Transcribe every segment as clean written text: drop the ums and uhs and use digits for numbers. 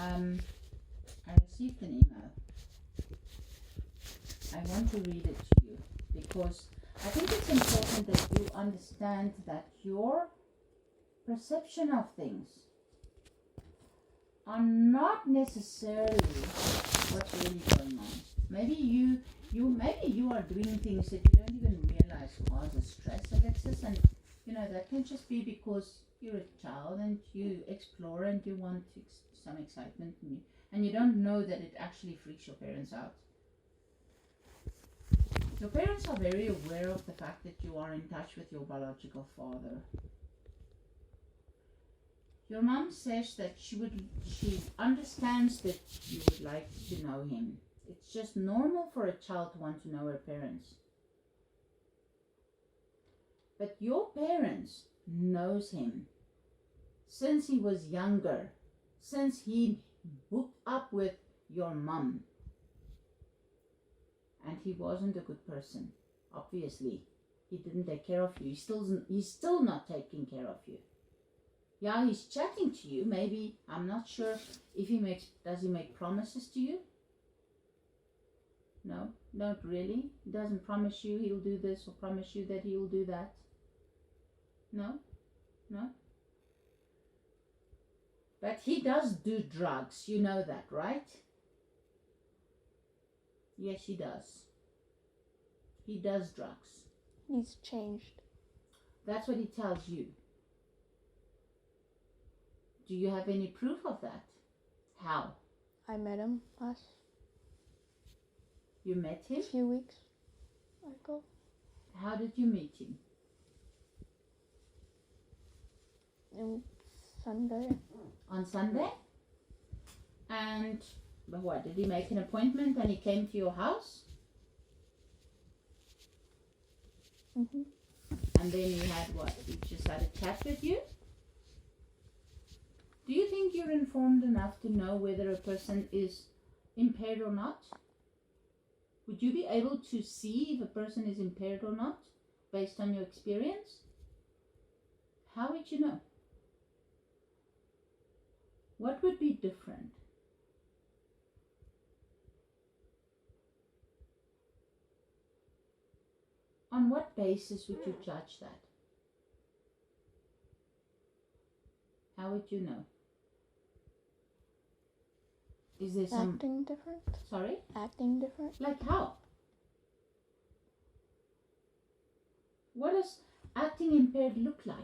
I received an email. I want to read it to you because I think it's important that you understand that your perception of things are not necessarily what's really going on. Maybe you are doing things that you don't even realize cause a stress, Alexis, and that can just be because you're a child and you explore and you want some excitement and you don't know that it actually freaks your parents out. Your parents are very aware of the fact that you are in touch with your biological father. Your mom says that she understands that you would like to know him. It's just normal for a child to want to know her parents. But your parents knows him since he was younger, since he hooked up with your mom. And he wasn't a good person, obviously. He didn't take care of you. He's still not taking care of you. Yeah, he's chatting to you. Maybe, I'm not sure if does he make promises to you? No, not really. He doesn't promise you he'll do this or promise you that he'll do that. No. But he does do drugs. You know that, right? Yes, he does. He does drugs. He's changed. That's what he tells you. Do you have any proof of that? How? I met him You met him? a few weeks ago. How did you meet him? On Sunday. On Sunday? And what, did he make an appointment and he came to your house? Mm-hmm. And then he had what? He just had a chat with you? Do you think you're informed enough to know whether a person is impaired or not? Would you be able to see if a person is impaired or not based on your experience? How would you know? What would be different? On what basis would you judge that? How would you know? Is there some... Acting different? Sorry? Acting different? Like how? What does acting impaired look like?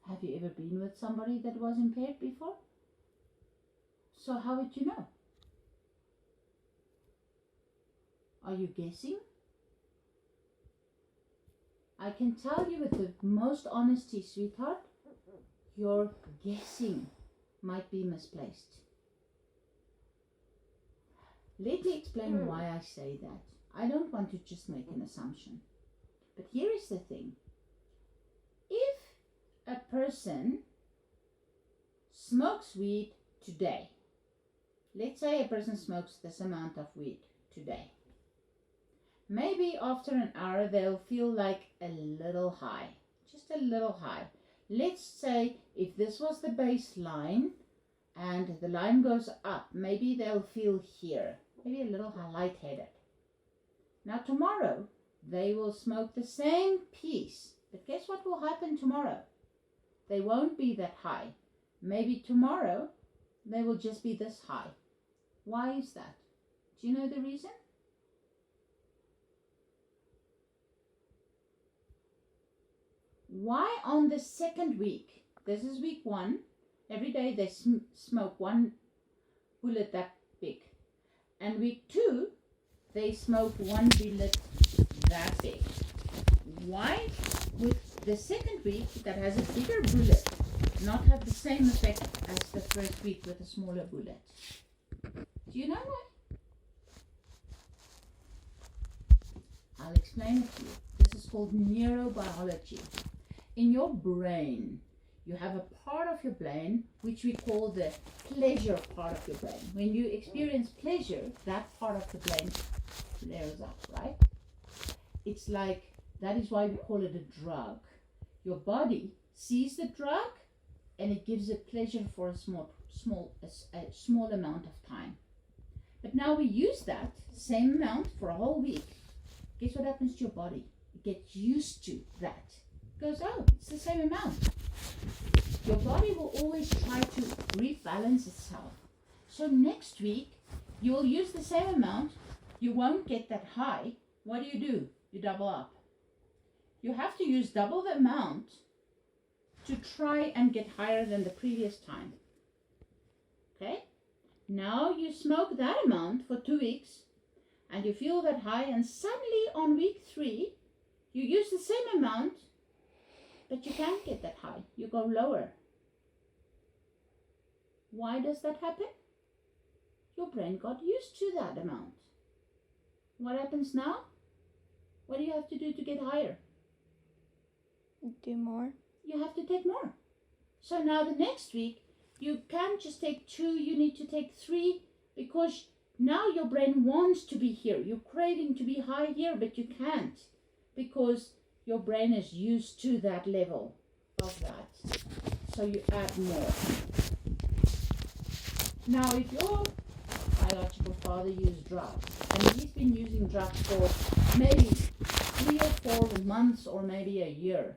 Have you ever been with somebody that was impaired before? So how would you know? Are you guessing? I can tell you with the most honesty, sweetheart, your guessing might be misplaced. Let me explain why I say that. I don't want to just make an assumption. But here is the thing. If a person smokes weed today, let's say a person smokes this amount of weed today, maybe after an hour they'll feel like a little high, just a little high. Let's say if this was the baseline and the line goes up, maybe they'll feel here, maybe a little lightheaded. Now tomorrow they will smoke the same piece, but guess what will happen tomorrow? They won't be that high. Maybe tomorrow they will just be this high. Why is that? Do you know the reason? Why on the second week, this is week 1, every day they smoke one bullet that big. And week 2, they smoke one bullet that big. Why would the second week that has a bigger bullet not have the same effect as the first week with a smaller bullet? Do you know why? I'll explain it to you. This is called neurobiology. In your brain, you have a part of your brain which we call the pleasure part of your brain. When you experience pleasure, that part of the brain flares up, right? It's like, that is why we call it a drug. Your body sees the drug and it gives it pleasure for a small amount of time. But now we use that same amount for a whole week. Guess what happens to your body? It gets used to that. It goes, oh, it's the same amount. Your body will always try to rebalance itself. So next week, you'll use the same amount. You won't get that high. What do? You double up. You have to use double the amount to try and get higher than the previous time. Okay? Now you smoke that amount for 2 weeks and you feel that high, and suddenly on week 3, you use the same amount, but you can't get that high. You go lower. Why does that happen? Your brain got used to that amount. What happens now? What do you have to do to get higher? Do more. You have to take more. So now the next week, you can't just take 2, you need to take 3, because now your brain wants to be here. You're craving to be high here, but you can't, because your brain is used to that level of that. So you add more. Now if your biological father used drugs, and he's been using drugs for maybe 3 or 4 months or maybe a year,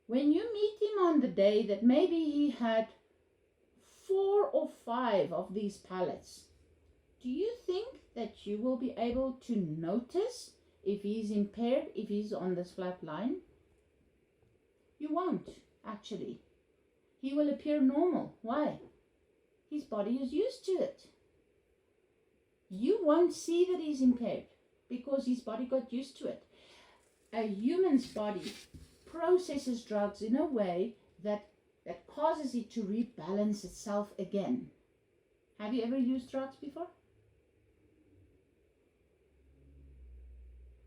when you meet him on the day that maybe he had 4 or 5 of these pellets, do you think that you will be able to notice if he's impaired, if he's on this flat line? You won't, actually. He will appear normal. Why? His body is used to it. You won't see that he's impaired because his body got used to it. A human's body processes drugs in a way that causes it to rebalance itself again. Have you ever used drugs before?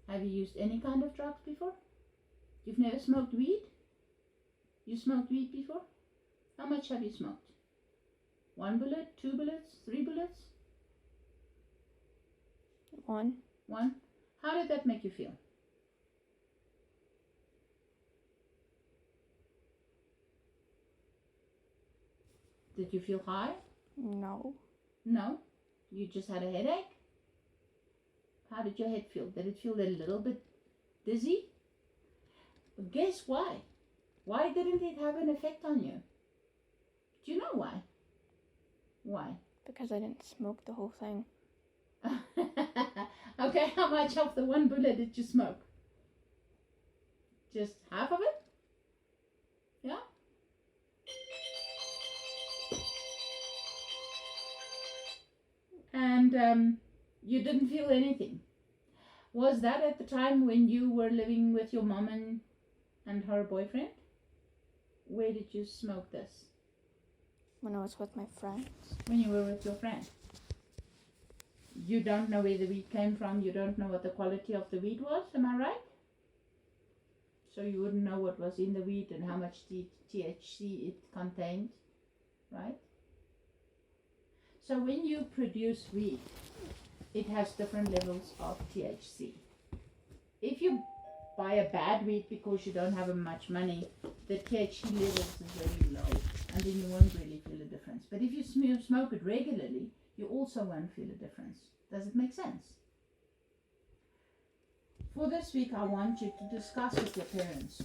Have you used any kind of drugs before? You've never smoked weed? You smoked weed before? How much have you smoked? 1 bullet, 2 bullets, 3 bullets? 1. 1? How did that make you feel? Did you feel high? No. No? You just had a headache? How did your head feel? Did it feel a little bit dizzy? But guess why? Why didn't it have an effect on you? Do you know why? Why? Because I didn't smoke the whole thing. Okay, how much of the 1 bullet did you smoke? Just half of it? Yeah? And you didn't feel anything. Was that at the time when you were living with your mom and her boyfriend? Where did you smoke this? When I was with my friends. When you were with your friend. You don't know where the weed came from. You don't know what the quality of the weed was. Am I right? So you wouldn't know what was in the weed and how much THC it contained, right? So when you produce weed, it has different levels of THC. If you buy a bad weed because you don't have much money, the THC levels is very low, and then you won't really feel a difference. But if you smoke it regularly, you also won't feel a difference. Does it make sense? For this week, I want you to discuss with your parents